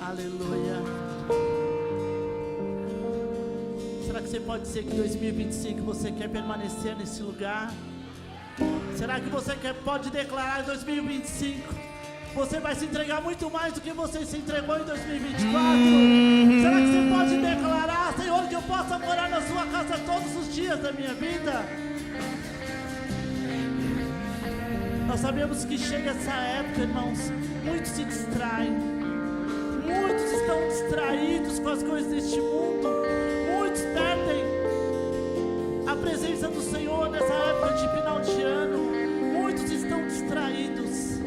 Aleluia. Será que você pode dizer que em 2025 você quer permanecer nesse lugar? Será que você pode declarar em 2025 você vai se entregar muito mais do que você se entregou em 2024? Será que você pode declarar, Senhor, que eu possa morar na sua casa todos os dias da minha vida? Nós sabemos que chega essa época, irmãos, muitos se distraem, muitos estão distraídos com as coisas deste mundo, muitos perdem a presença do Senhor nessa época de final de ano, muitos estão distraídos,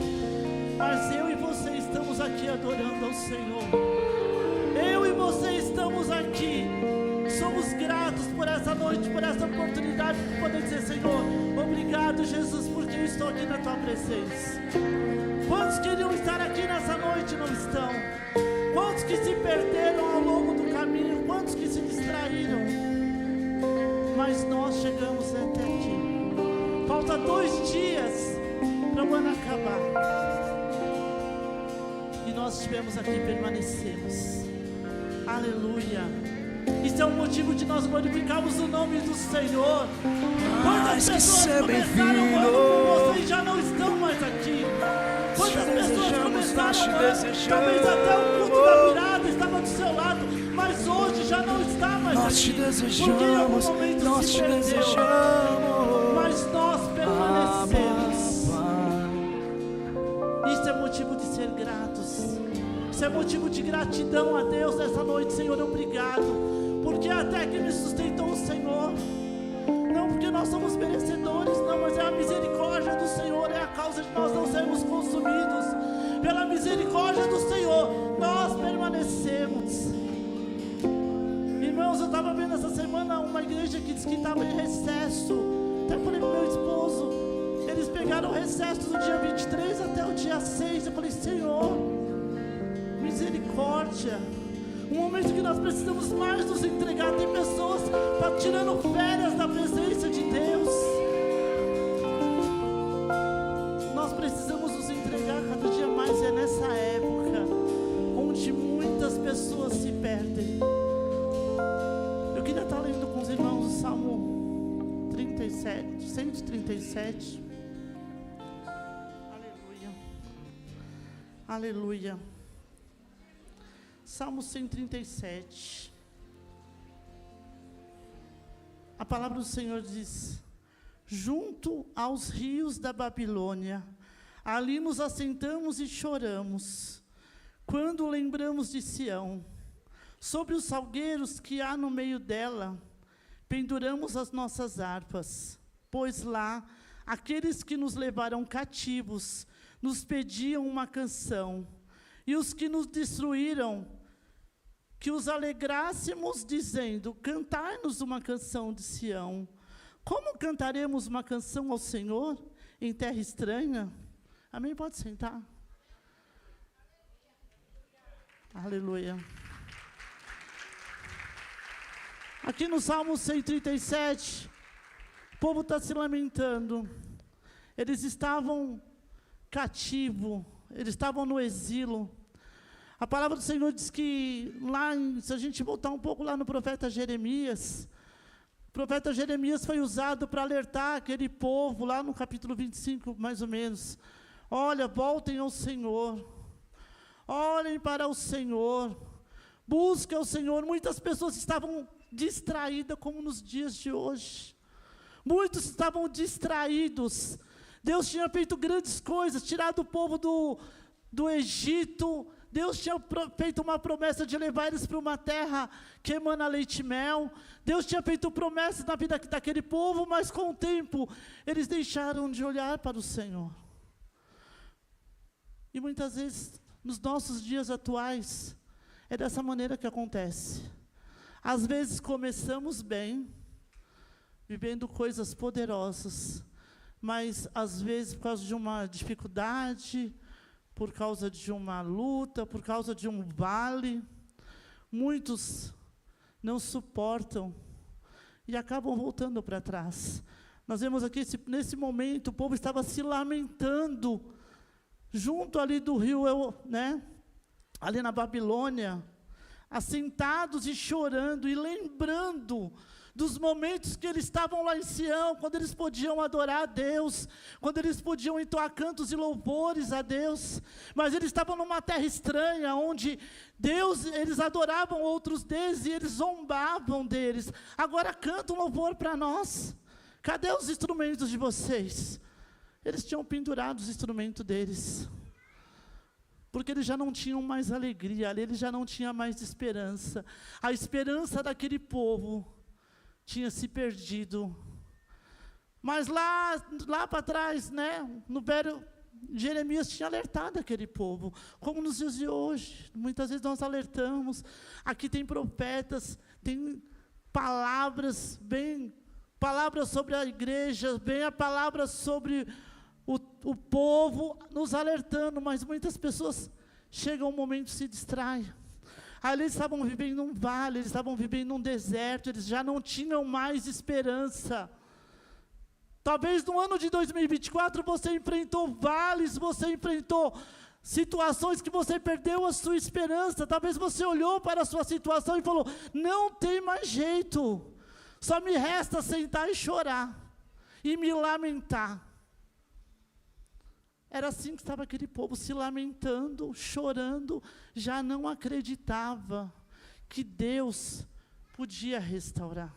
mas eu e você estamos aqui adorando ao Senhor, eu e você estamos aqui, somos gratos por essa noite, por essa oportunidade de poder dizer, Senhor, obrigado, Jesus, porque eu estou aqui na Tua presença. Quantos queriam estar aqui nessa noite e não estão? Quantos que se perderam ao longo do caminho? Quantos que se distraíram? Mas nós chegamos até aqui. Falta 2 dias para o ano acabar. E nós estivemos aqui e permanecemos. Aleluia. Isso é um motivo de nós glorificarmos o nome do Senhor. Quantas pessoas começaram o ano com você e já não estão mais aqui? Quantas pessoas começaram o ano, talvez até o culto da virada estava do seu lado, mas hoje já não está mais aqui, porque em algum momento se perdeu, mas nós permanecemos. Isso é motivo de ser gratos. Isso é motivo de gratidão a Deus nessa noite. Senhor, obrigado, porque até que me sustentou o Senhor, não porque nós somos merecedores, não, mas é a misericórdia do Senhor, é a causa de nós não sermos consumidos. Pela misericórdia do Senhor, nós permanecemos. Irmãos, eu estava vendo essa semana uma igreja que disse que estava em recesso. Até falei para o meu esposo, eles pegaram o recesso do dia 23 até o dia 6. Eu falei, Senhor, misericórdia. Um momento que nós precisamos mais nos entregar. Tem pessoas tirando férias da presença de Deus. Nós precisamos nos entregar cada dia mais. É nessa época onde muitas pessoas se perdem. Eu queria estar lendo com os irmãos o Salmo 37, 137. Aleluia. Aleluia. Salmo 137. A palavra do Senhor diz: junto aos rios da Babilônia, ali nos assentamos e choramos, quando lembramos de Sião. Sobre os salgueiros que há no meio dela, penduramos as nossas harpas, pois lá, aqueles que nos levaram cativos, nos pediam uma canção, e os que nos destruíram, que os alegrássemos, dizendo: cantai-nos uma canção de Sião. Como cantaremos uma canção ao Senhor em terra estranha? Amém? Pode sentar. Aleluia. Aqui no Salmo 137, o povo está se lamentando. Eles estavam cativos, eles estavam no exílio. A palavra do Senhor diz que, se a gente voltar um pouco lá no profeta Jeremias, o profeta Jeremias foi usado para alertar aquele povo, lá no capítulo 25, mais ou menos. Olha, voltem ao Senhor, olhem para o Senhor, busquem o Senhor. Muitas pessoas estavam distraídas, como nos dias de hoje. Muitos estavam distraídos. Deus tinha feito grandes coisas, tirado o povo do Egito. Deus tinha feito uma promessa de levar eles para uma terra que emana leite e mel. Deus tinha feito promessas na vida daquele povo, mas com o tempo eles deixaram de olhar para o Senhor. E muitas vezes, nos nossos dias atuais, é dessa maneira que acontece. Às vezes começamos bem, vivendo coisas poderosas, mas às vezes por causa de uma dificuldade, por causa de uma luta, por causa de um vale, muitos não suportam e acabam voltando para trás. Nós vemos aqui, nesse momento, o povo estava se lamentando, junto ali do rio, ali na Babilônia, assentados e chorando e lembrando dos momentos que eles estavam lá em Sião, quando eles podiam adorar a Deus, quando eles podiam entoar cantos e louvores a Deus, mas eles estavam numa terra estranha, onde eles adoravam outros deuses e eles zombavam deles. Agora canta um louvor para nós. Cadê os instrumentos de vocês? Eles tinham pendurado os instrumentos deles, porque eles já não tinham mais alegria, eles já não tinham mais esperança. A esperança daquele povo tinha se perdido. Mas lá para trás, né, no velho Jeremias tinha alertado aquele povo, como nos dias de hoje. Muitas vezes nós alertamos. Aqui tem profetas, tem palavras sobre a igreja, bem a palavra sobre o povo, nos alertando, mas muitas pessoas chegam um momento e se distraem. Ali eles estavam vivendo num vale, eles estavam vivendo num deserto, eles já não tinham mais esperança. Talvez no ano de 2024 você enfrentou vales, você enfrentou situações que você perdeu a sua esperança. Talvez você olhou para a sua situação e falou: não tem mais jeito, só me resta sentar e chorar, e me lamentar. Era assim que estava aquele povo, se lamentando, chorando, já não acreditava que Deus podia restaurar.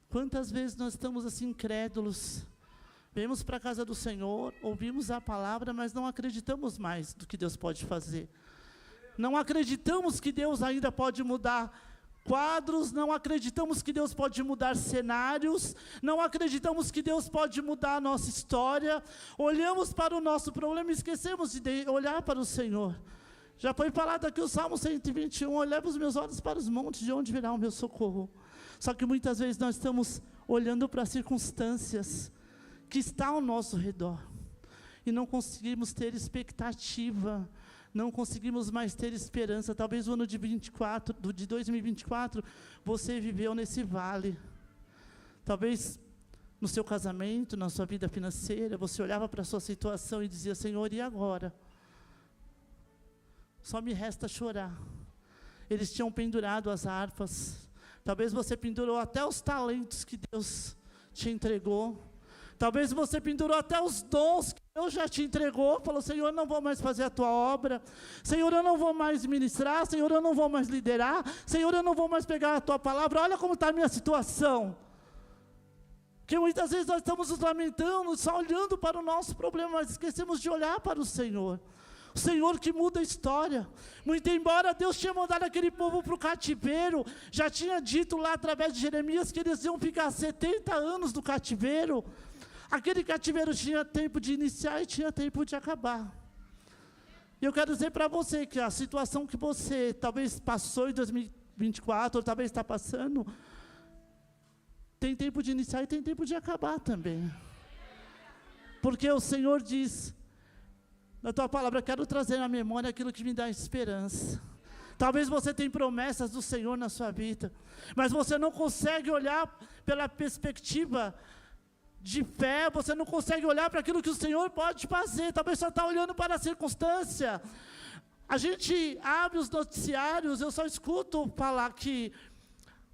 Quantas vezes nós estamos assim incrédulos, vemos para a casa do Senhor, ouvimos a palavra, mas não acreditamos mais do que Deus pode fazer. Não acreditamos que Deus ainda pode mudar quadros, não acreditamos que Deus pode mudar cenários, não acreditamos que Deus pode mudar a nossa história. Olhamos para o nosso problema e esquecemos de olhar para o Senhor. Já foi falado aqui o Salmo 121, olhava os meus olhos para os montes, de onde virá o meu socorro. Só que muitas vezes nós estamos olhando para as circunstâncias que estão ao nosso redor, e não conseguimos ter expectativa, não conseguimos mais ter esperança. Talvez o ano de 2024, você viveu nesse vale. Talvez no seu casamento, na sua vida financeira, você olhava para a sua situação e dizia: Senhor, e agora? Só me resta chorar. Eles tinham pendurado as harpas. Talvez você pendurou até os talentos que Deus te entregou. Talvez você pendurou até os dons que Deus já te entregou. Falou: Senhor, eu não vou mais fazer a tua obra. Senhor, eu não vou mais ministrar. Senhor, eu não vou mais liderar. Senhor, eu não vou mais pegar a tua palavra. Olha como está a minha situação. Que muitas vezes nós estamos nos lamentando, só olhando para o nosso problema, mas esquecemos de olhar para o Senhor. O Senhor que muda a história. Muito embora Deus tinha mandado aquele povo para o cativeiro, já tinha dito lá através de Jeremias que eles iam ficar 70 anos no cativeiro. Aquele cativeiro tinha tempo de iniciar e tinha tempo de acabar. E eu quero dizer para você que a situação que você talvez passou em 2024, ou talvez está passando, tem tempo de iniciar e tem tempo de acabar também. Porque o Senhor diz na tua palavra: quero trazer à memória aquilo que me dá esperança. Talvez você tenha promessas do Senhor na sua vida, mas você não consegue olhar pela perspectiva de fé, você não consegue olhar para aquilo que o Senhor pode fazer. Talvez só está olhando para a circunstância. A gente abre os noticiários, eu só escuto falar que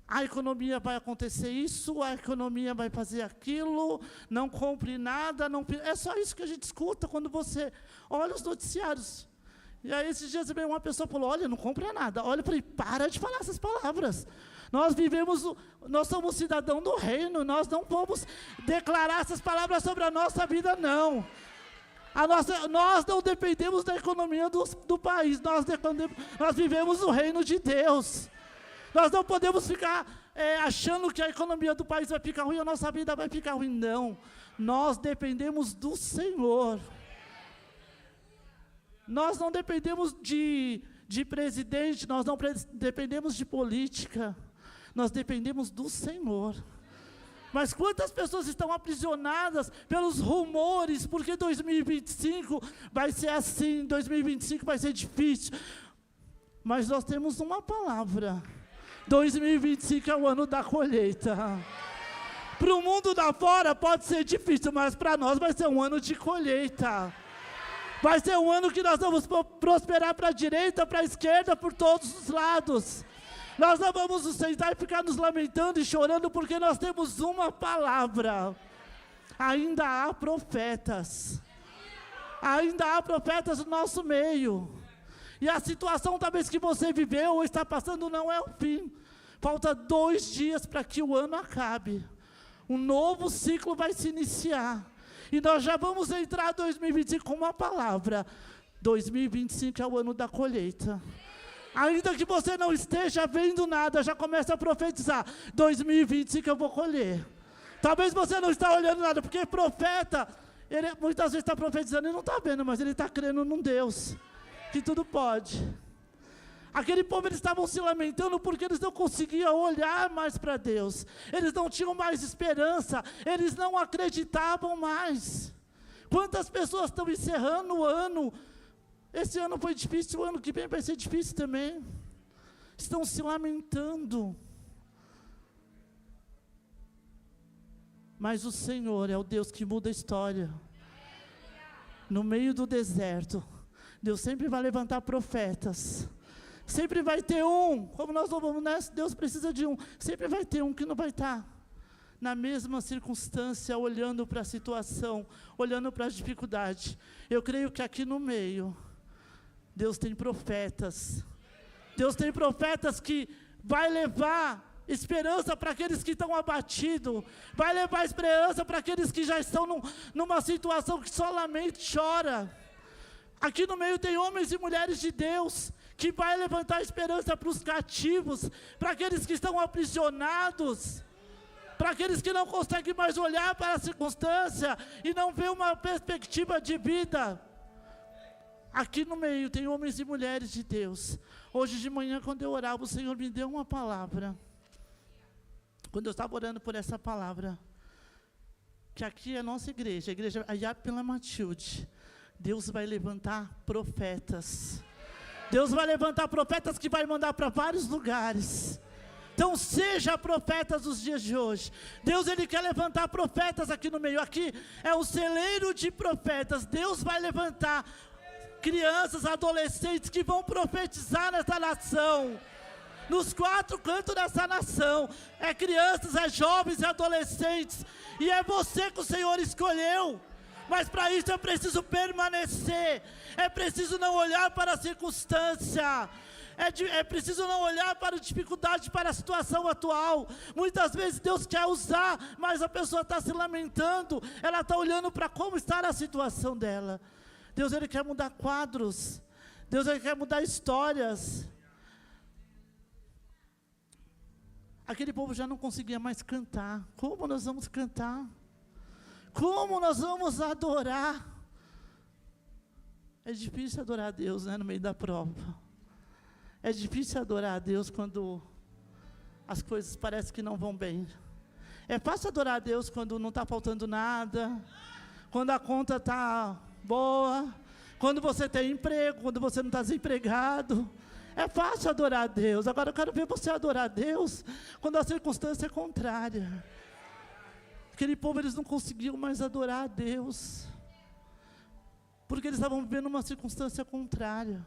a economia vai acontecer isso, a economia vai fazer aquilo, não compre nada, não... É só isso que a gente escuta quando você olha os noticiários. E aí esses dias veio uma pessoa e falou: olha, não compra nada. Olha, eu falei: para de falar essas palavras. Nós somos cidadão do reino, nós não vamos declarar essas palavras sobre a nossa vida, não. Nós não dependemos da economia do país, nós vivemos o reino de Deus. Nós não podemos ficar achando que a economia do país vai ficar ruim, a nossa vida vai ficar ruim, não. Nós dependemos do Senhor. Nós não dependemos de presidente, nós não dependemos de política, nós dependemos do Senhor. Mas quantas pessoas estão aprisionadas pelos rumores, porque 2025 vai ser assim, 2025 vai ser difícil. Mas nós temos uma palavra: 2025 é o ano da colheita. Para o mundo da fora pode ser difícil, mas para nós vai ser um ano de colheita. Vai ser um ano que nós vamos prosperar para a direita, para a esquerda, por todos os lados. Nós não vamos nos sentar e ficar nos lamentando e chorando, porque nós temos uma palavra. Ainda há profetas. Ainda há profetas no nosso meio. E a situação talvez que você viveu ou está passando não é o fim. Falta 2 dias para que o ano acabe. Um novo ciclo vai se iniciar. E nós já vamos entrar em 2025 com uma palavra. 2025 é o ano da colheita. Ainda que você não esteja vendo nada, já começa a profetizar. 2025 eu vou colher. Talvez você não está olhando nada, porque profeta, ele muitas vezes está profetizando e não está vendo, mas ele está crendo num Deus que tudo pode. Aquele povo, eles estavam se lamentando porque eles não conseguiam olhar mais para Deus. Eles não tinham mais esperança. Eles não acreditavam mais. Quantas pessoas estão encerrando o ano? Esse ano foi difícil, o ano que vem vai ser difícil também. Estão se lamentando. Mas o Senhor é o Deus que muda a história. No meio do deserto, Deus sempre vai levantar profetas. Sempre vai ter um, como nós louvamos, né? Deus precisa de um. Sempre vai ter um que não vai estar na mesma circunstância, olhando para a situação, olhando para as dificuldades. Eu creio que aqui no meio, Deus tem profetas. Deus tem profetas que vai levar esperança para aqueles que estão abatidos. Vai levar esperança para aqueles que já estão numa situação que só lamenta e chora. Aqui no meio tem homens e mulheres de Deus que vai levantar esperança para os cativos, para aqueles que estão aprisionados, para aqueles que não conseguem mais olhar para a circunstância e não ver uma perspectiva de vida. Aqui no meio tem homens e mulheres de Deus. Hoje de manhã, quando eu orava, o Senhor me deu uma palavra. Quando eu estava orando por essa palavra, que aqui é a nossa igreja, a igreja Ayap pela Matilde. Deus vai levantar profetas. Deus vai levantar profetas que vai mandar para vários lugares. Então seja profetas dos dias de hoje. Deus, Ele quer levantar profetas aqui no meio. Aqui é um celeiro de profetas. Deus vai levantar crianças, adolescentes que vão profetizar nessa nação. Nos 4 cantos dessa nação. É crianças, é jovens, é adolescentes. E é você que o Senhor escolheu. Mas para isso é preciso permanecer, é preciso não olhar para a circunstância, é preciso não olhar para a dificuldade, para a situação atual. Muitas vezes Deus quer usar, mas a pessoa está se lamentando, ela está olhando para como está a situação dela. Deus, Ele quer mudar quadros, Deus, Ele quer mudar histórias. Aquele povo já não conseguia mais cantar. Como nós vamos cantar? Como nós vamos adorar? É difícil adorar a Deus, né, no meio da prova. É difícil adorar a Deus quando as coisas parecem que não vão bem. É fácil adorar a Deus quando não está faltando nada, quando a conta está boa, quando você tem emprego, quando você não está desempregado. É fácil adorar a Deus. Agora eu quero ver você adorar a Deus quando a circunstância é contrária. Aquele povo, eles não conseguiam mais adorar a Deus, porque eles estavam vivendo uma circunstância contrária.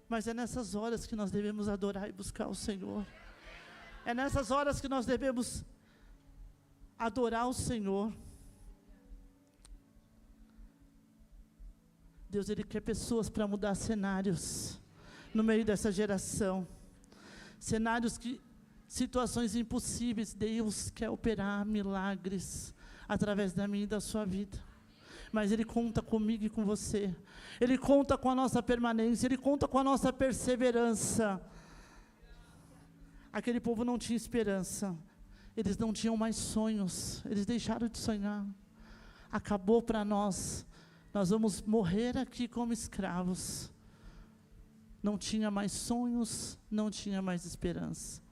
Mas é nessas horas que nós devemos adorar e buscar o Senhor. É nessas horas que nós devemos adorar o Senhor. Deus, Ele quer pessoas para mudar cenários no meio dessa geração. Cenários que situações impossíveis, Deus quer operar milagres através da minha e da sua vida. Mas Ele conta comigo e com você. Ele conta com a nossa permanência, Ele conta com a nossa perseverança. Aquele povo não tinha esperança, eles não tinham mais sonhos, eles deixaram de sonhar. Acabou para nós vamos morrer aqui como escravos. Não tinha mais sonhos, não tinha mais esperança.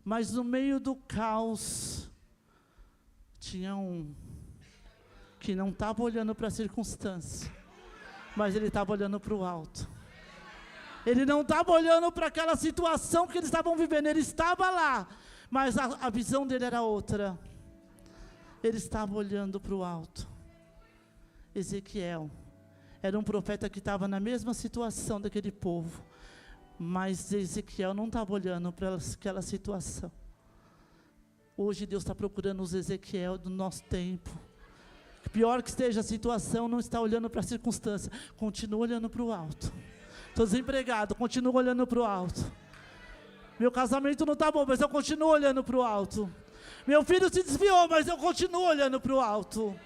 Mas no meio do caos, tinha um que não estava olhando para a circunstância, mas ele estava olhando para o alto. Ele não estava olhando para aquela situação que eles estavam vivendo, ele estava lá, mas a visão dele era outra. Ele estava olhando para o alto. Ezequiel era um profeta que estava na mesma situação daquele povo, mas Ezequiel não estava olhando para aquela situação. Hoje Deus está procurando os Ezequiel do nosso tempo. Pior que esteja a situação, não está olhando para a circunstância, continua olhando para o alto. Estou desempregado, continuo olhando para o alto. Meu casamento não está bom, mas eu continuo olhando para o alto. Meu filho se desviou, mas eu continuo olhando para o alto.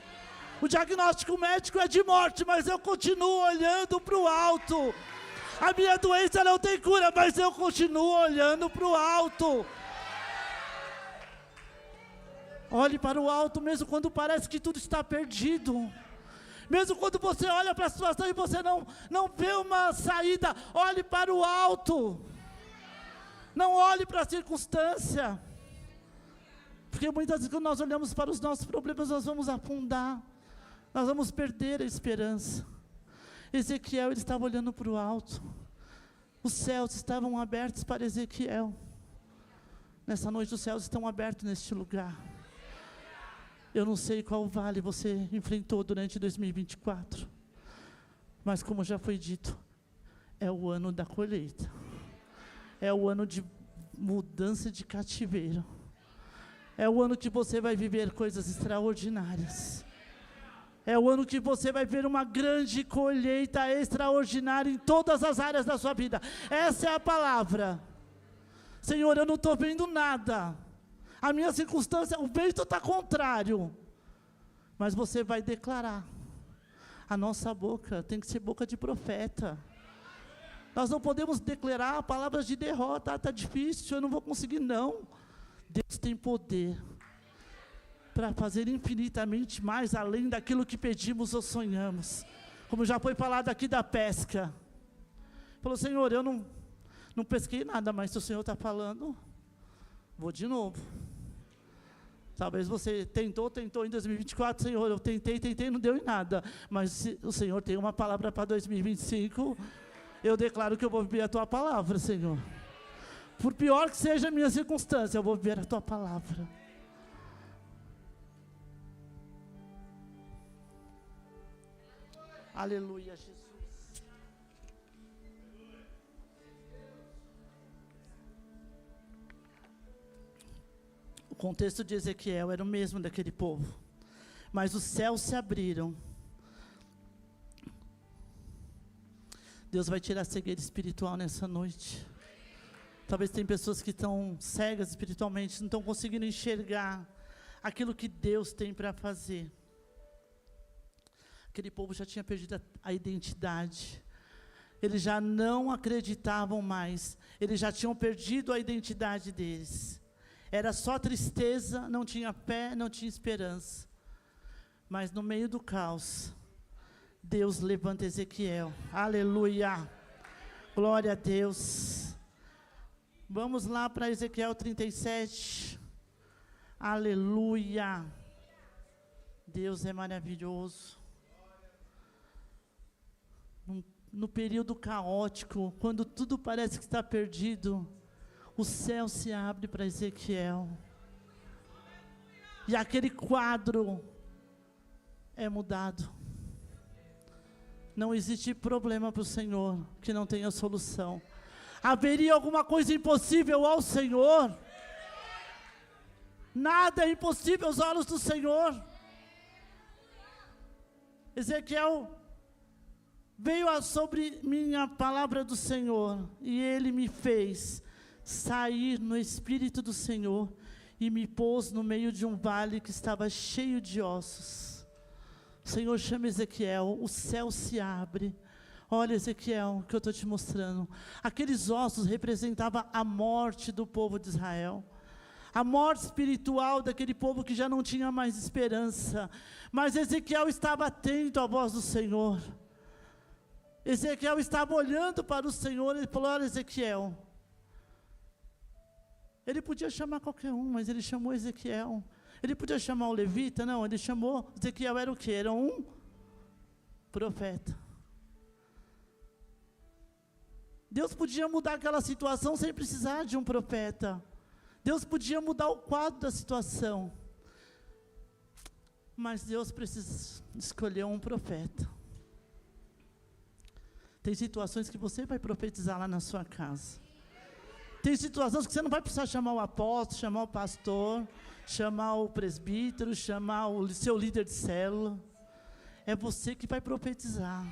O diagnóstico médico é de morte, mas eu continuo olhando para o alto. A minha doença não tem cura, mas eu continuo olhando para o alto. Olhe para o alto, mesmo quando parece que tudo está perdido. Mesmo quando você olha para a situação e você não vê uma saída, olhe para o alto. Não olhe para a circunstância. Porque muitas vezes quando nós olhamos para os nossos problemas, nós vamos afundar. Nós vamos perder a esperança. Ezequiel, ele estava olhando para o alto. Os céus estavam abertos para Ezequiel. Nessa noite os céus estão abertos neste lugar. Eu não sei qual vale você enfrentou durante 2024. Mas como já foi dito, é o ano da colheita. É o ano de mudança de cativeiro. É o ano que você vai viver coisas extraordinárias. É o ano que você vai ver uma grande colheita extraordinária em todas as áreas da sua vida. Essa é a palavra. Senhor, eu não estou vendo nada. A minha circunstância, o vento está contrário. Mas você vai declarar. A nossa boca tem que ser boca de profeta. Nós não podemos declarar palavras de derrota. Está difícil, eu não vou conseguir, não. Deus tem poder para fazer infinitamente mais além daquilo que pedimos ou sonhamos. Como já foi falado aqui da pesca. Falou, Senhor, eu não pesquei nada, mas se o Senhor está falando, vou de novo. Talvez você tentou em 2024, Senhor, eu tentei, não deu em nada. Mas se o Senhor tem uma palavra para 2025, eu declaro que eu vou viver a Tua palavra, Senhor. Por pior que seja a minha circunstância, eu vou viver a Tua palavra. Aleluia, Jesus. O contexto de Ezequiel era o mesmo daquele povo. Mas os céus se abriram. Deus vai tirar a cegueira espiritual nessa noite. Talvez tem pessoas que estão cegas espiritualmente, não estão conseguindo enxergar aquilo que Deus tem para fazer. Aquele povo já tinha perdido a identidade. Eles já não acreditavam mais. Eles já tinham perdido a identidade deles. Era só tristeza, não tinha fé, não tinha esperança. Mas no meio do caos, Deus levanta Ezequiel. Aleluia. Glória a Deus. Vamos lá para Ezequiel 37. Aleluia. Deus é maravilhoso. No período caótico, quando tudo parece que está perdido, o céu se abre para Ezequiel. E aquele quadro é mudado. Não existe problema para o Senhor que não tenha solução. Haveria alguma coisa impossível ao Senhor? Nada é impossível aos olhos do Senhor. Ezequiel veio sobre mim a palavra do Senhor, e Ele me fez sair no Espírito do Senhor, e me pôs no meio de um vale que estava cheio de ossos. O Senhor chama Ezequiel, o céu se abre. Olha, Ezequiel, o que eu estou te mostrando. Aqueles ossos representavam a morte do povo de Israel. A morte espiritual daquele povo que já não tinha mais esperança. Mas Ezequiel estava atento à voz do Senhor. Ezequiel estava olhando para o Senhor, ele falou, olha, Ezequiel. Ele podia chamar qualquer um, mas ele chamou Ezequiel. Ele podia chamar o levita? Não, ele chamou, Ezequiel era o quê? Era um profeta. Deus podia mudar aquela situação sem precisar de um profeta. Deus podia mudar o quadro da situação. Mas Deus precisa escolher um profeta. Tem situações que você vai profetizar lá na sua casa. Tem situações que você não vai precisar chamar o apóstolo, chamar o pastor, chamar o presbítero, chamar o seu líder de célula. É você que vai profetizar.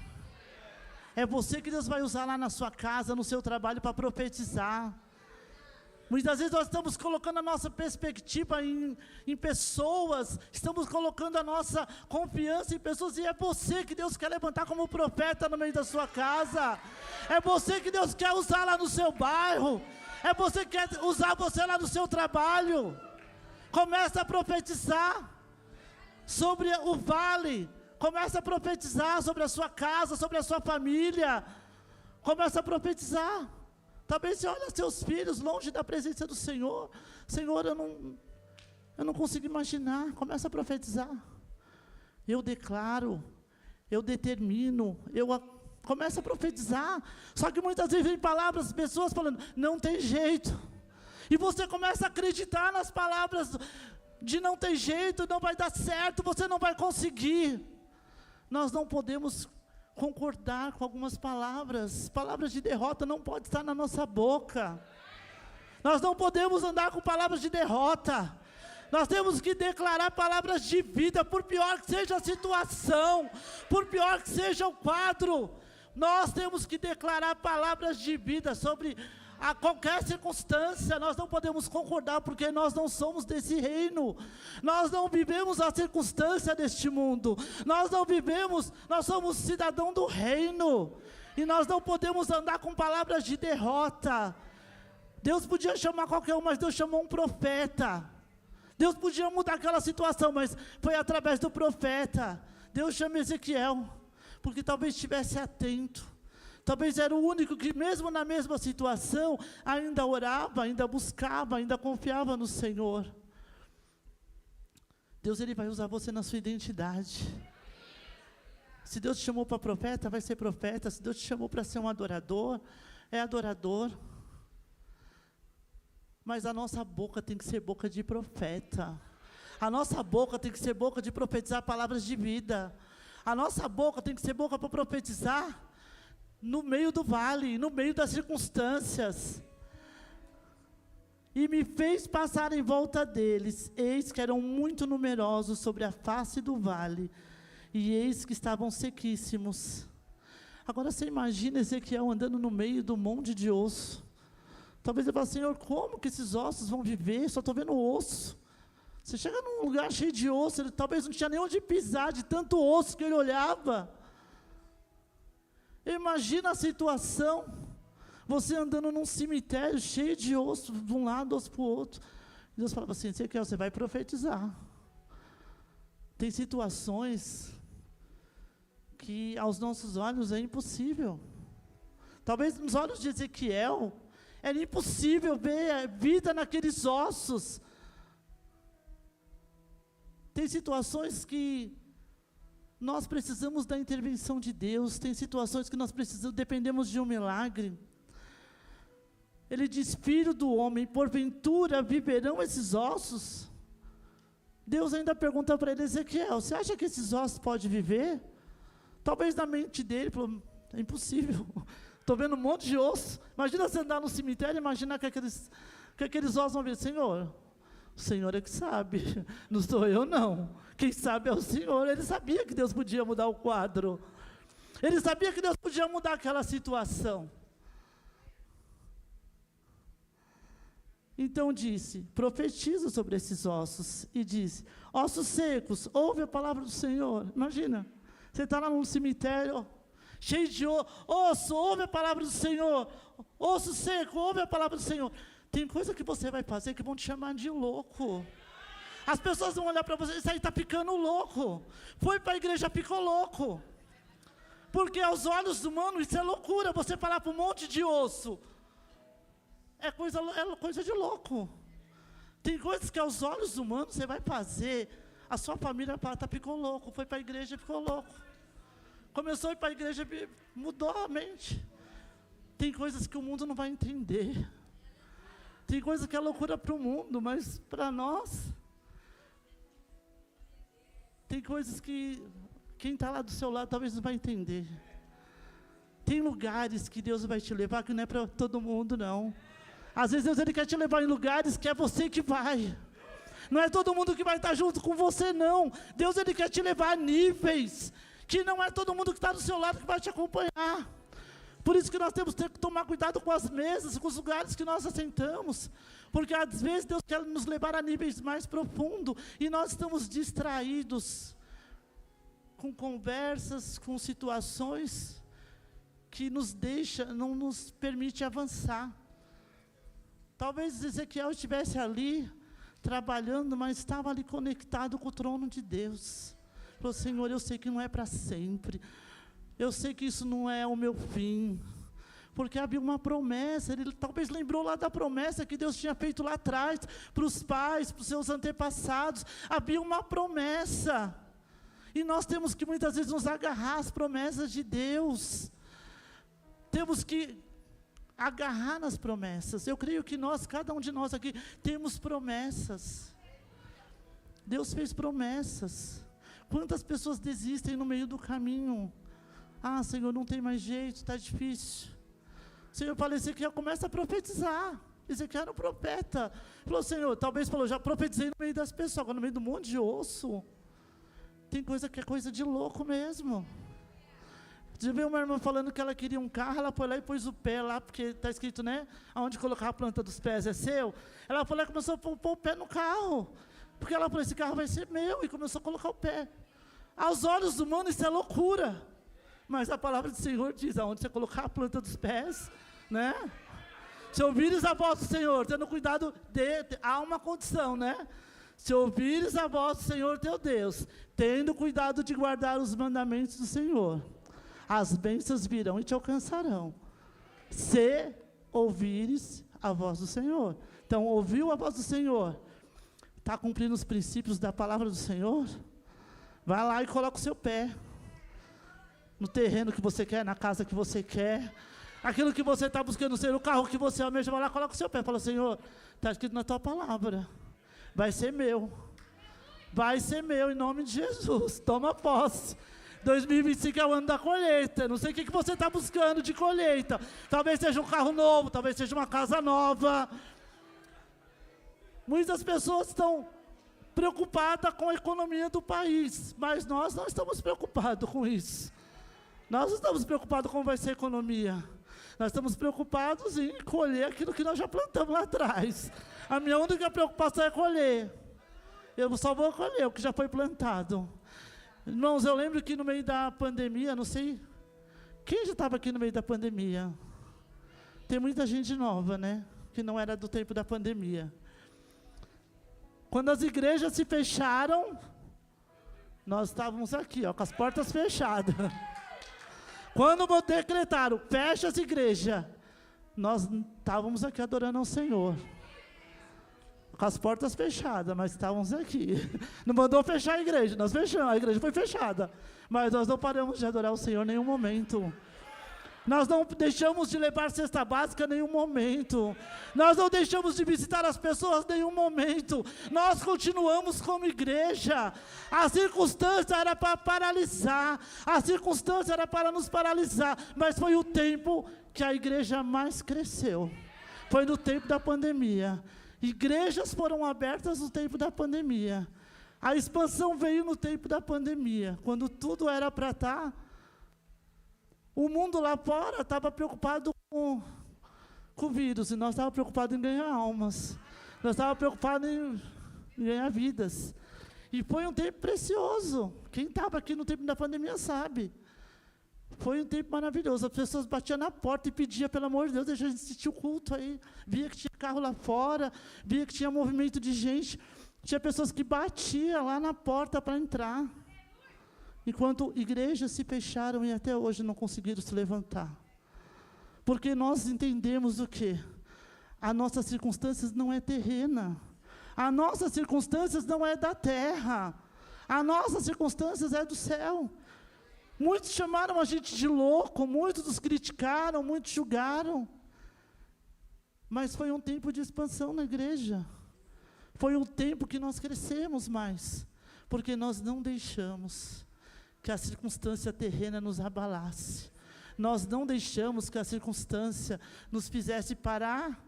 É você que Deus vai usar lá na sua casa, no seu trabalho, para profetizar. Muitas vezes nós estamos colocando a nossa perspectiva em pessoas, estamos colocando a nossa confiança em pessoas, e é você que Deus quer levantar como profeta no meio da sua casa. É você que Deus quer usar lá no seu bairro. É você que quer usar você lá no seu trabalho. Começa a profetizar sobre o vale. Começa a profetizar sobre a sua casa, sobre a sua família. Começa a profetizar. Talvez você olhe seus filhos longe da presença do Senhor. Senhor, eu não consigo imaginar. Começa a profetizar. Eu declaro, eu determino, começa a profetizar. Só que muitas vezes vem palavras, pessoas falando, não tem jeito. E você começa a acreditar nas palavras de não tem jeito, não vai dar certo, você não vai conseguir. Nós não podemos concordar com algumas palavras. Palavras de derrota não podem estar na nossa boca. Nós não podemos andar com palavras de derrota. Nós temos que declarar palavras de vida, por pior que seja a situação, por pior que seja o quadro. Nós temos que declarar palavras de vida sobre a qualquer circunstância. Nós não podemos concordar, porque nós não somos desse reino. Nós não vivemos a circunstância deste mundo. Nós não vivemos, nós somos cidadão do reino. E nós não podemos andar com palavras de derrota. Deus podia chamar qualquer um, mas Deus chamou um profeta. Deus podia mudar aquela situação, mas foi através do profeta. Deus chama Ezequiel, porque talvez estivesse atento. Talvez era o único que, mesmo na mesma situação, ainda orava, ainda buscava, ainda confiava no Senhor. Deus, Ele vai usar você na sua identidade. Se Deus te chamou para profeta, vai ser profeta. Se Deus te chamou para ser um adorador, é adorador. Mas a nossa boca tem que ser boca de profeta. A nossa boca tem que ser boca de profetizar palavras de vida. A nossa boca tem que ser boca para profetizar no meio do vale, no meio das circunstâncias. E me fez passar em volta deles, eis que eram muito numerosos sobre a face do vale, e eis que estavam sequíssimos. Agora você imagina Ezequiel andando no meio do monte de osso. Talvez ele fale, Senhor, como que esses ossos vão viver? Só estou vendo osso. Você chega num lugar cheio de osso, ele talvez não tinha nem onde pisar, de tanto osso que ele olhava. Imagina a situação, você andando num cemitério cheio de osso, de um lado, osso para o outro. Deus falava assim, você vai profetizar. Tem situações que aos nossos olhos é impossível. Talvez nos olhos de Ezequiel, era impossível ver a vida naqueles ossos. Tem situações que nós precisamos da intervenção de Deus. Tem situações que nós dependemos de um milagre. Ele diz, filho do homem, porventura viverão esses ossos? Deus ainda pergunta para ele, Ezequiel, você acha que esses ossos podem viver? Talvez na mente dele, falou, é impossível. Estou vendo um monte de osso. Imagina você andar no cemitério, imagina que aqueles ossos vão vir. Senhor, o Senhor é que sabe, não sou eu não. Quem sabe é o Senhor. Ele sabia que Deus podia mudar o quadro. Ele sabia que Deus podia mudar aquela situação. Então disse, profetiza sobre esses ossos. E disse, ossos secos, ouve a palavra do Senhor. Imagina, você está lá num cemitério, cheio de osso, ouve a palavra do Senhor. Osso seco, ouve a palavra do Senhor. Tem coisa que você vai fazer que vão te chamar de louco. As pessoas vão olhar para você, isso aí está ficando louco. Foi para a igreja, ficou louco. Porque aos olhos humanos isso é loucura. Você falar para um monte de osso, é coisa de louco. Tem coisas que aos olhos humanos você vai fazer, a sua família vai falar, ficou louco. Foi para a igreja, ficou louco. Começou a ir para a igreja, mudou a mente. Tem coisas que o mundo não vai entender. Tem coisa que é loucura para o mundo, mas para nós Tem coisas que quem está lá do seu lado talvez não vai entender. Tem lugares que Deus vai te levar que não é para todo mundo, não. Às vezes Deus ele quer te levar em lugares que é você que vai. Não é todo mundo que vai estar junto com você, não. Deus ele quer te levar a níveis que não é todo mundo que está do seu lado que vai te acompanhar. Por isso que nós temos que tomar cuidado com as mesas, com os lugares que nós assentamos. Porque às vezes Deus quer nos levar a níveis mais profundos e nós estamos distraídos com conversas, com situações que nos deixa, não nos permite avançar. Talvez Ezequiel estivesse ali, trabalhando, mas estava ali conectado com o trono de Deus. Falou, Senhor, eu sei que não é para sempre. Eu sei que isso não é o meu fim. Porque havia uma promessa, ele talvez lembrou lá da promessa que Deus tinha feito lá atrás, para os pais, para os seus antepassados. Havia uma promessa. E nós temos que muitas vezes nos agarrar às promessas de Deus. Temos que agarrar nas promessas. Eu creio que nós, cada um de nós aqui, temos promessas. Deus fez promessas. Quantas pessoas desistem no meio do caminho? Ah, Senhor, não tem mais jeito, está difícil. Senhor, falei, Ezequiel, começa a profetizar. Ezequiel era um profeta. Falou, Senhor, talvez falou, já profetizei no meio das pessoas, agora no meio do monte de osso. Tem coisa que é coisa de louco mesmo. Já viu uma irmã falando que ela queria um carro, ela foi lá e pôs o pé lá, porque está escrito, né? Aonde colocar a planta dos pés é seu. Ela foi lá e começou a pôr o pé no carro. Porque ela falou, esse carro vai ser meu. E começou a colocar o pé. Aos olhos humanos isso é loucura. Mas a palavra do Senhor diz, aonde você colocar a planta dos pés, né? Se ouvires a voz do Senhor, tendo cuidado há uma condição, né? Se ouvires a voz do Senhor teu Deus, tendo cuidado de guardar os mandamentos do Senhor, as bênçãos virão e te alcançarão. Se ouvires a voz do Senhor. Então, ouviu a voz do Senhor? Está cumprindo os princípios da palavra do Senhor? Vai lá e coloca o seu pé. No terreno que você quer, na casa que você quer. Aquilo que você está buscando ser, o carro que você almeja, vai lá, coloca o seu pé. Fala, Senhor, está escrito na tua palavra. Vai ser meu. Vai ser meu em nome de Jesus. Toma posse. 2025 é o ano da colheita. Não sei o que você está buscando de colheita. Talvez seja um carro novo, talvez seja uma casa nova. Muitas pessoas estão preocupadas com a economia do país, mas nós não estamos preocupados com isso. Nós não estamos preocupados com como vai ser a economia. Nós estamos preocupados em colher aquilo que nós já plantamos lá atrás. A minha única preocupação é colher. Eu só vou colher o que já foi plantado. Irmãos, eu lembro que no meio da pandemia, não sei, quem já estava aqui no meio da pandemia? Tem muita gente nova, né? Que não era do tempo da pandemia. Quando as igrejas se fecharam, nós estávamos aqui, ó, com as portas fechadas. Quando decretaram, fecha as igrejas, nós estávamos aqui adorando ao Senhor. Com as portas fechadas, mas estávamos aqui. Não mandou fechar a igreja, nós fechamos, a igreja foi fechada. Mas nós não paramos de adorar o Senhor em nenhum momento. Nós não deixamos de levar cesta básica em nenhum momento. Nós não deixamos de visitar as pessoas em nenhum momento. Nós continuamos como igreja. A circunstância era para paralisar. A circunstância era para nos paralisar. Mas foi o tempo que a igreja mais cresceu. Foi no tempo da pandemia. Igrejas foram abertas no tempo da pandemia. A expansão veio no tempo da pandemia, quando tudo era para estar. O mundo lá fora estava preocupado com o vírus, e nós estávamos preocupados em ganhar almas. Nós estávamos preocupados em ganhar vidas. E foi um tempo precioso. Quem estava aqui no tempo da pandemia sabe. Foi um tempo maravilhoso. As pessoas batiam na porta e pediam, pelo amor de Deus, deixa a gente assistir o culto aí. Via que tinha carro lá fora, via que tinha movimento de gente. Tinha pessoas que batiam lá na porta para entrar. Enquanto igrejas se fecharam e até hoje não conseguiram se levantar. Porque nós entendemos o quê? As nossas circunstâncias não é terrena. As nossas circunstâncias não é da terra. As nossas circunstâncias é do céu. Muitos chamaram a gente de louco, muitos nos criticaram, muitos julgaram. Mas foi um tempo de expansão na igreja. Foi um tempo que nós crescemos mais. porque nós não deixamos que a circunstância terrena nos abalasse. Nós não deixamos que a circunstância nos fizesse parar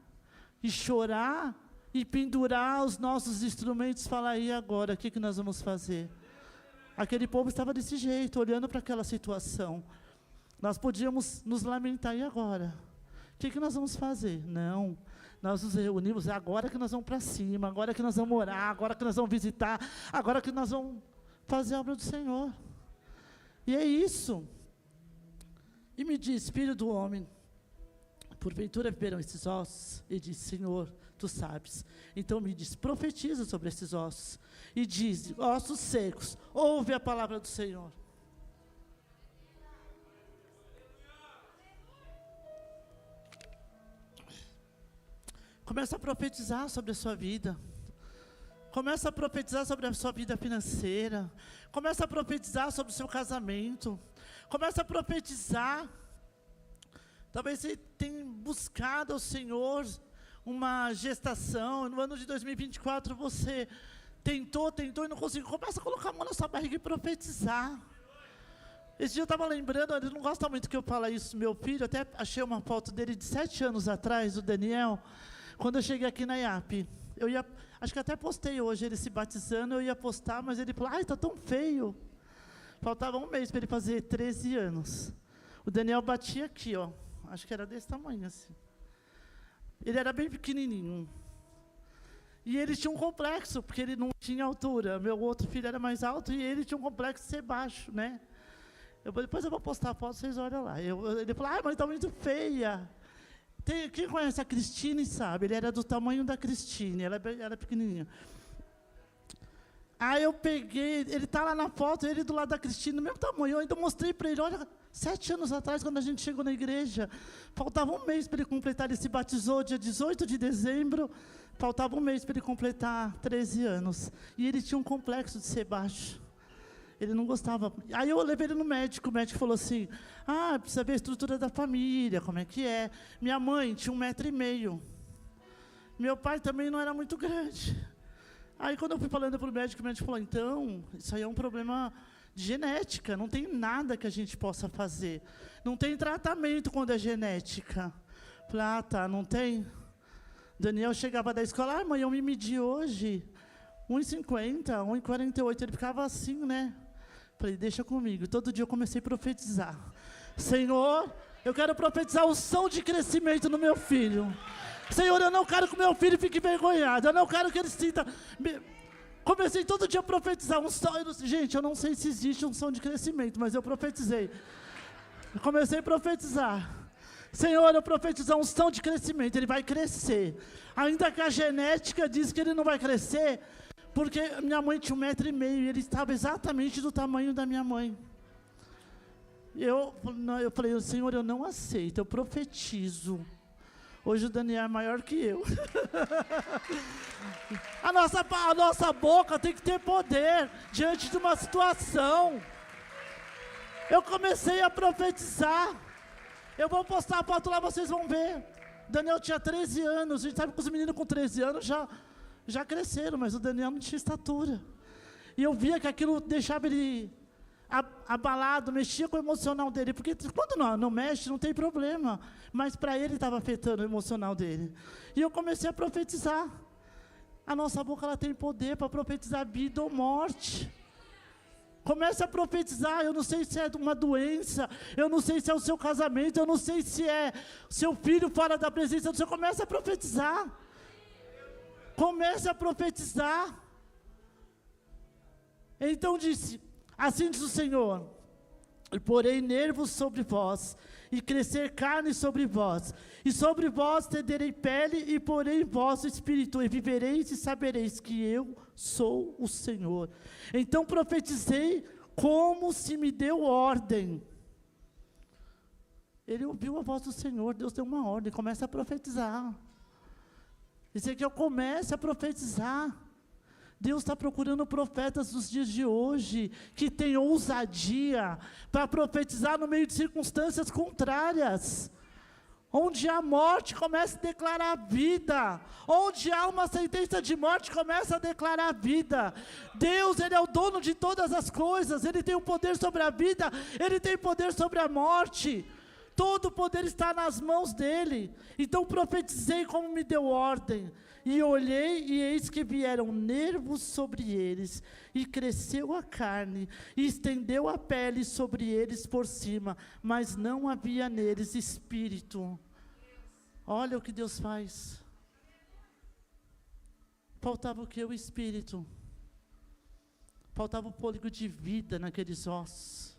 e chorar e pendurar os nossos instrumentos e falar, e agora, o que nós vamos fazer? Aquele povo estava desse jeito, olhando para aquela situação. Nós podíamos nos lamentar, e agora? O que nós vamos fazer? Não, nós nos reunimos, é agora que nós vamos para cima, agora que nós vamos orar, agora que nós vamos visitar, agora que nós vamos fazer a obra do Senhor. E é isso. E me diz, filho do homem, porventura viverão esses ossos? E diz, Senhor, tu sabes. Então me diz, profetiza sobre esses ossos. E diz, ossos secos, ouve a palavra do Senhor. Começa a profetizar sobre a sua vida. Começa a profetizar sobre a sua vida financeira. Começa a profetizar sobre o seu casamento. Começa a profetizar. Talvez você tenha buscado ao Senhor uma gestação. No ano de 2024 você tentou e não conseguiu. Começa a colocar a mão na sua barriga e profetizar. Esse dia eu estava lembrando, ele não gosta muito que eu fale isso, meu filho. Até achei uma foto dele de 7 anos atrás, o Daniel. Quando eu cheguei aqui na IAP, eu ia, acho que até postei hoje ele se batizando, eu ia postar, mas ele falou, ai, está tão feio. Faltava um mês para ele fazer 13 anos. O Daniel batia aqui, ó, acho que era desse tamanho assim. Ele era bem pequenininho. E ele tinha um complexo, porque ele não tinha altura. Meu outro filho era mais alto e ele tinha um complexo de ser baixo, né? Depois eu vou postar a foto, vocês olham lá. Ele falou, ai, mas está muito feia. Quem conhece a Cristine sabe, ele era do tamanho da Cristine, ela era pequenininha. Aí eu peguei, ele está lá na foto, ele do lado da Cristine, do mesmo tamanho, eu ainda mostrei para ele, olha, 7 anos atrás, quando a gente chegou na igreja, faltava um mês para ele completar, ele se batizou dia 18 de dezembro, faltava um mês para ele completar 13 anos, e ele tinha um complexo de ser baixo. Ele não gostava. Aí eu levei ele no médico, o médico falou assim, precisa ver a estrutura da família, como é que é. Minha mãe tinha 1,5 m. Meu pai também não era muito grande. Aí quando eu fui falando para o médico falou, então, isso aí é um problema de genética, não tem nada que a gente possa fazer. Não tem tratamento quando é genética. Falei, tá, não tem? Daniel chegava da escola, mãe, eu me medi hoje, 1,50, 1,48, ele ficava assim, né? Falei, deixa comigo. Todo dia eu comecei a profetizar. Senhor, eu quero profetizar unção de crescimento no meu filho. Senhor, eu não quero que o meu filho fique envergonhado. Eu não quero que ele sinta... Comecei todo dia a profetizar unção. Gente, eu não sei se existe unção de crescimento, mas eu profetizei. Eu comecei a profetizar. Senhor, eu profetizar unção de crescimento. Ele vai crescer. Ainda que a genética diz que ele não vai crescer... Porque minha mãe tinha 1,5 m e ele estava exatamente do tamanho da minha mãe. Eu falei, Senhor, eu não aceito, eu profetizo. Hoje o Daniel é maior que eu. A nossa boca tem que ter poder diante de uma situação. Eu comecei a profetizar. Eu vou postar a foto lá, vocês vão ver. Daniel tinha 13 anos, a gente sabe que os meninos com 13 anos já cresceram, mas o Daniel não tinha estatura. E eu via que aquilo deixava ele abalado, mexia com o emocional dele, porque quando não mexe, não tem problema, mas para ele estava afetando o emocional dele. E eu comecei a profetizar. A nossa boca ela tem poder para profetizar vida ou morte. Comece a profetizar. Eu não sei se é uma doença, eu não sei se é o seu casamento, eu não sei se é seu filho fora da presença do Senhor. Comece a profetizar. Comece a profetizar. Então disse, assim diz o Senhor, e porei nervos sobre vós, e crescer carne sobre vós, e sobre vós tenderei pele, e porei em vós o espírito, e vivereis e sabereis que eu sou o Senhor. Então profetizei como se me deu ordem. Ele ouviu a voz do Senhor, Deus deu uma ordem, começa a profetizar. Isso aqui eu comece a profetizar. Deus está procurando profetas dos dias de hoje, que tenham ousadia para profetizar no meio de circunstâncias contrárias. Onde há morte, começa a declarar vida. Onde há uma sentença de morte, começa a declarar vida. Deus, Ele é o dono de todas as coisas. Ele tem o poder sobre a vida, Ele tem poder sobre a morte. Todo o poder está nas mãos dEle. Então profetizei como me deu ordem. E olhei, e eis que vieram nervos sobre eles, e cresceu a carne, e estendeu a pele sobre eles por cima, mas não havia neles espírito. Olha o que Deus faz. Faltava o que? O espírito. Faltava o fôlego de vida naqueles ossos.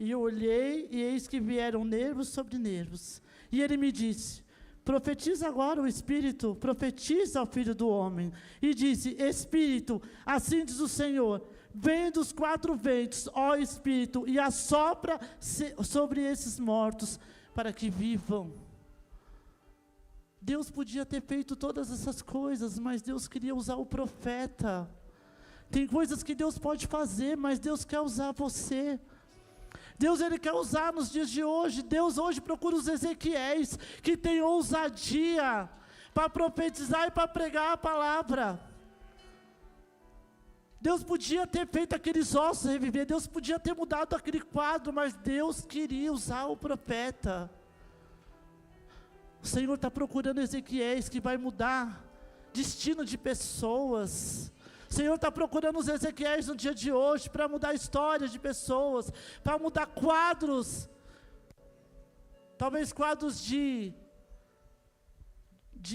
E eu olhei, e eis que vieram nervos sobre nervos. E ele me disse: profetiza agora o Espírito, profetiza ao Filho do Homem. E disse: Espírito, assim diz o Senhor, vem dos 4 ventos, ó Espírito, e assopra sobre esses mortos, para que vivam. Deus podia ter feito todas essas coisas, mas Deus queria usar o profeta. Tem coisas que Deus pode fazer, mas Deus quer usar você. Deus, Ele quer usar nos dias de hoje. Deus hoje procura os Ezequiéis que têm ousadia para profetizar e para pregar a palavra. Deus podia ter feito aqueles ossos reviver, Deus podia ter mudado aquele quadro, mas Deus queria usar o profeta. O Senhor está procurando Ezequiéis que vai mudar destino de pessoas. O Senhor está procurando os Ezequiéis no dia de hoje para mudar histórias de pessoas, para mudar quadros, talvez quadros de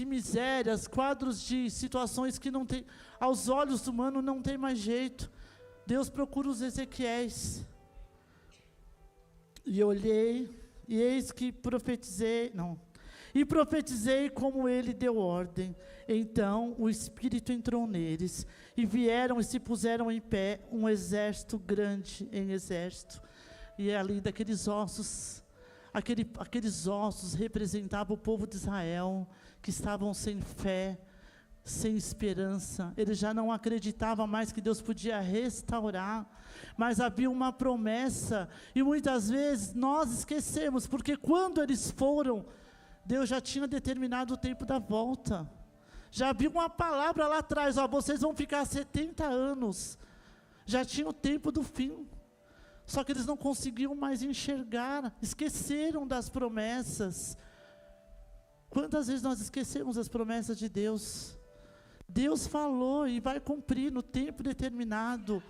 misérias, quadros de situações que não tem, aos olhos humanos não tem mais jeito. Deus procura os Ezequiéis. E olhei, e eis que profetizei como ele deu ordem. Então o Espírito entrou neles, e vieram e se puseram em pé um exército grande em exército. E ali daqueles ossos, aqueles ossos representavam o povo de Israel, que estavam sem fé, sem esperança. Eles já não acreditavam mais que Deus podia restaurar, mas havia uma promessa, e muitas vezes nós esquecemos, porque quando eles foram, Deus já tinha determinado o tempo da volta. Já havia uma palavra lá atrás: ó, vocês vão ficar 70 anos. Já tinha o tempo do fim. Só que eles não conseguiam mais enxergar, esqueceram das promessas. Quantas vezes nós esquecemos as promessas de Deus? Deus falou e vai cumprir no tempo determinado.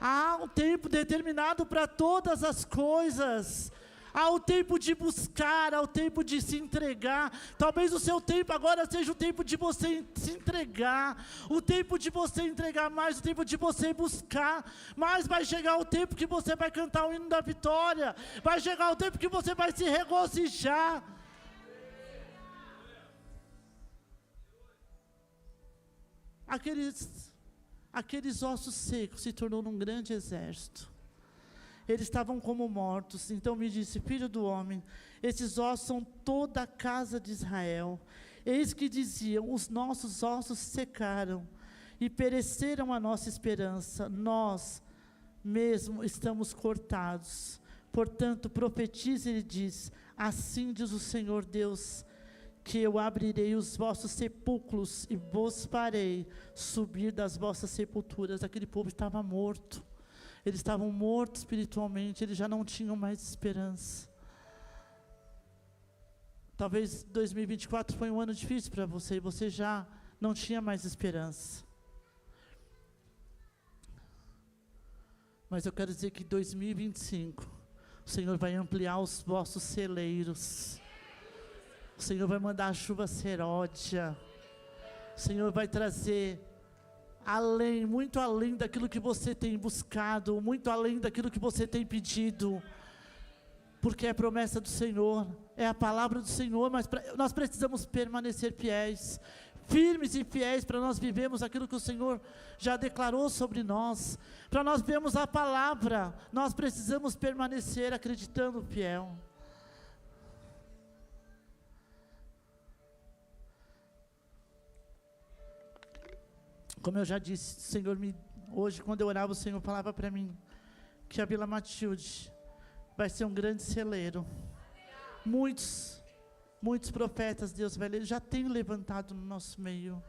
Há um tempo determinado para todas as coisas. Há o tempo de buscar, há o tempo de se entregar. Talvez o seu tempo agora seja o tempo de você se entregar, o tempo de você entregar mais, o tempo de você buscar. Mas vai chegar o tempo que você vai cantar o hino da vitória, vai chegar o tempo que você vai se regozijar. Aqueles ossos secos se tornou um grande exército. Eles estavam como mortos. Então me disse: filho do homem, esses ossos são toda a casa de Israel. Eis que diziam: os nossos ossos secaram, e pereceram a nossa esperança. Nós mesmo estamos cortados. Portanto, profetize e diz: assim diz o Senhor Deus, que eu abrirei os vossos sepulcros, e vos farei subir das vossas sepulturas. Aquele povo estava morto. Eles estavam mortos espiritualmente, eles já não tinham mais esperança. Talvez 2024 foi um ano difícil para você, e você já não tinha mais esperança. Mas eu quero dizer que 2025, o Senhor vai ampliar os vossos celeiros. O Senhor vai mandar a chuva seródia. O Senhor vai trazer além, muito além daquilo que você tem buscado, muito além daquilo que você tem pedido, porque é promessa do Senhor, é a palavra do Senhor, mas nós precisamos permanecer fiéis, firmes e fiéis, para nós vivermos aquilo que o Senhor já declarou sobre nós. Para nós vermos a palavra, nós precisamos permanecer acreditando fiel. Como eu já disse, o Senhor hoje quando eu orava, o Senhor falava para mim que a Vila Matilde vai ser um grande celeiro. Muitos profetas Deus já tem levantado no nosso meio.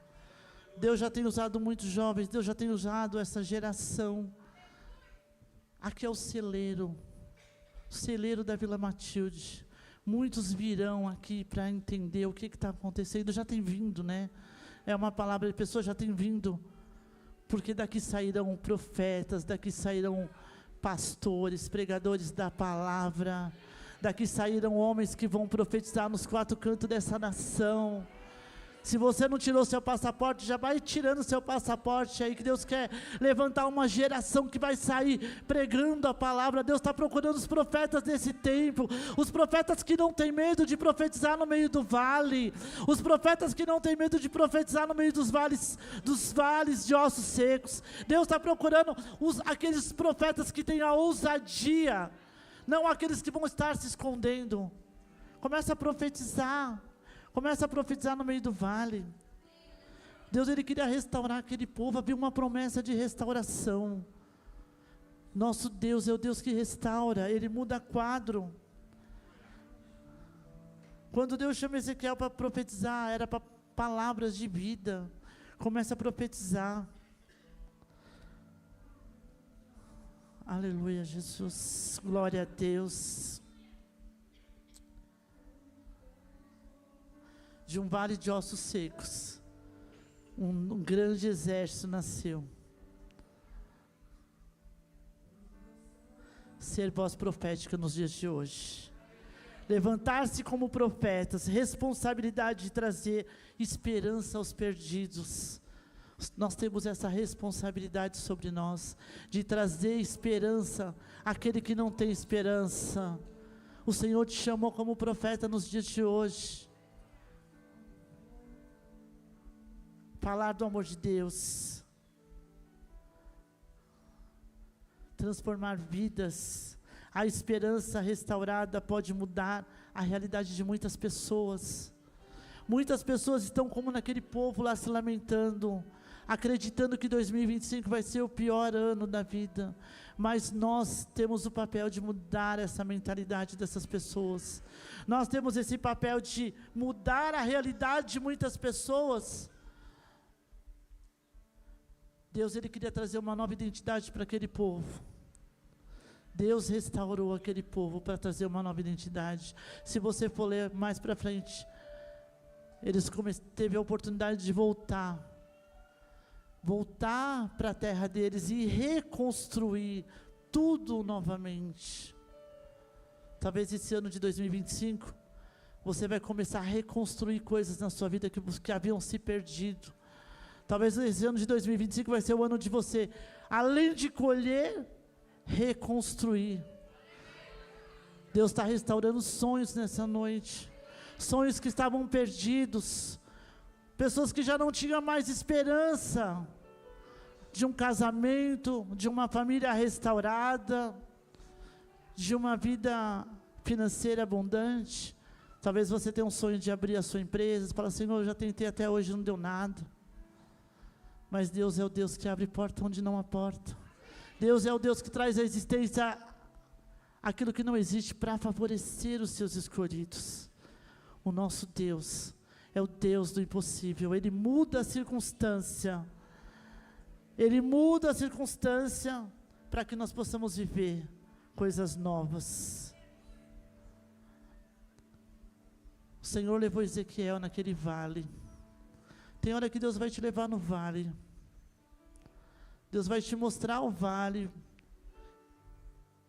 Deus já tem usado muitos jovens, Deus já tem usado essa geração. Aqui é o celeiro da Vila Matilde. Muitos virão aqui para entender o que está acontecendo, já tem vindo, né? É uma palavra de pessoas, já tem vindo. Porque daqui sairão profetas, daqui sairão pastores, pregadores da palavra. Daqui sairão homens que vão profetizar nos 4 cantos dessa nação. Se você não tirou seu passaporte, já vai tirando seu passaporte aí, que Deus quer levantar uma geração que vai sair pregando a palavra. Deus está procurando os profetas desse tempo, os profetas que não têm medo de profetizar no meio do vale, os profetas que não têm medo de profetizar no meio dos vales de ossos secos. Deus está procurando aqueles profetas que têm a ousadia, não aqueles que vão estar se escondendo. Começa a profetizar. Começa a profetizar no meio do vale. Deus, Ele queria restaurar aquele povo. Havia uma promessa de restauração. Nosso Deus é o Deus que restaura. Ele muda quadro. Quando Deus chama Ezequiel para profetizar, era para palavras de vida. Começa a profetizar. Aleluia, Jesus. Glória a Deus. De um vale de ossos secos, um grande exército nasceu. Ser voz profética nos dias de hoje. Levantar-se como profetas, responsabilidade de trazer esperança aos perdidos. Nós temos essa responsabilidade sobre nós, de trazer esperança àquele que não tem esperança. O Senhor te chamou como profeta nos dias de hoje. Falar do amor de Deus, transformar vidas. A esperança restaurada pode mudar a realidade de muitas pessoas. Muitas pessoas estão como naquele povo lá se lamentando, acreditando que 2025 vai ser o pior ano da vida. Mas nós temos o papel de mudar essa mentalidade dessas pessoas. Nós temos esse papel de mudar a realidade de muitas pessoas. Deus, Ele queria trazer uma nova identidade para aquele povo. Deus restaurou aquele povo para trazer uma nova identidade. Se você for ler mais para frente, eles teve a oportunidade de voltar para a terra deles e reconstruir tudo novamente. Talvez esse ano de 2025, você vai começar a reconstruir coisas na sua vida que haviam se perdido. Talvez esse ano de 2025 vai ser o ano de você, além de colher, reconstruir. Deus está restaurando sonhos nessa noite. Sonhos que estavam perdidos. Pessoas que já não tinham mais esperança de um casamento, de uma família restaurada, de uma vida financeira abundante. Talvez você tenha um sonho de abrir a sua empresa. Você fala, Senhor, eu já tentei até hoje, não deu nada. Mas Deus é o Deus que abre porta onde não há porta. Deus é o Deus que traz à existência aquilo que não existe para favorecer os seus escolhidos. O nosso Deus é o Deus do impossível. Ele muda a circunstância. Ele muda a circunstância para que nós possamos viver coisas novas. O Senhor levou Ezequiel naquele vale. Tem hora que Deus vai te levar no vale. Deus vai te mostrar o vale.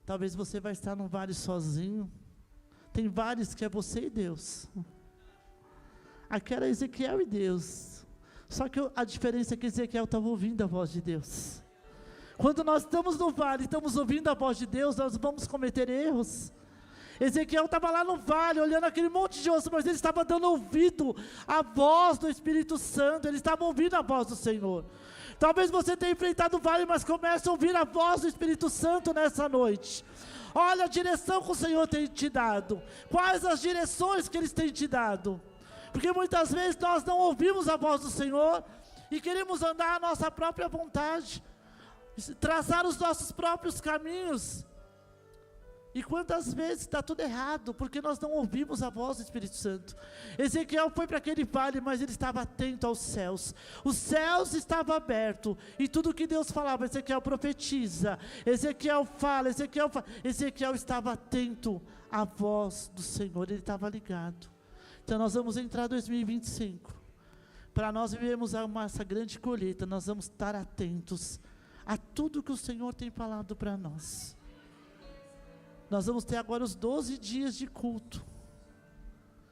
Talvez você vai estar num vale sozinho. Tem vales que é você e Deus. Aqui era Ezequiel e Deus. Só que a diferença é que Ezequiel estava ouvindo a voz de Deus. Quando nós estamos no vale, estamos ouvindo a voz de Deus, nós vamos cometer erros. Ezequiel estava lá no vale, olhando aquele monte de osso, mas ele estava dando ouvido à voz do Espírito Santo, ele estava ouvindo a voz do Senhor. Talvez você tenha enfrentado o vale, mas comece a ouvir a voz do Espírito Santo nessa noite. Olha a direção que o Senhor tem te dado, quais as direções que Ele tem te dado, porque muitas vezes nós não ouvimos a voz do Senhor, e queremos andar à nossa própria vontade, traçar os nossos próprios caminhos. E quantas vezes está tudo errado, porque nós não ouvimos a voz do Espírito Santo. Ezequiel foi para aquele vale, mas ele estava atento aos céus. Os céus estavam abertos, e tudo que Deus falava, Ezequiel profetiza, Ezequiel fala, Ezequiel estava atento à voz do Senhor, ele estava ligado. Então nós vamos entrar em 2025, para nós vivermos essa grande colheita, nós vamos estar atentos a tudo que o Senhor tem falado para nós. Nós vamos ter agora os 12 dias de culto.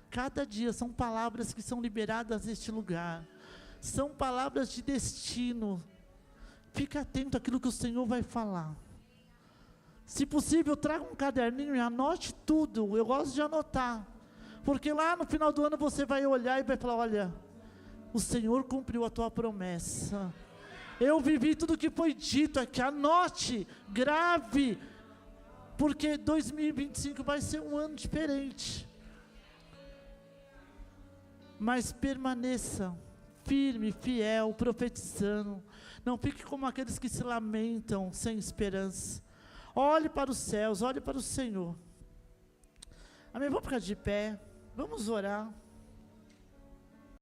Cada dia são palavras que são liberadas neste lugar. São palavras de destino. Fica atento àquilo que o Senhor vai falar. Se possível, traga um caderninho e anote tudo. Eu gosto de anotar. Porque lá no final do ano você vai olhar e vai falar, olha, o Senhor cumpriu a tua promessa. Eu vivi tudo o que foi dito aqui. Anote, grave. Porque 2025 vai ser um ano diferente. Mas permaneça firme, fiel, profetizando. Não fique como aqueles que se lamentam sem esperança. Olhe para os céus, olhe para o Senhor. Amém? Vamos ficar de pé, vamos orar.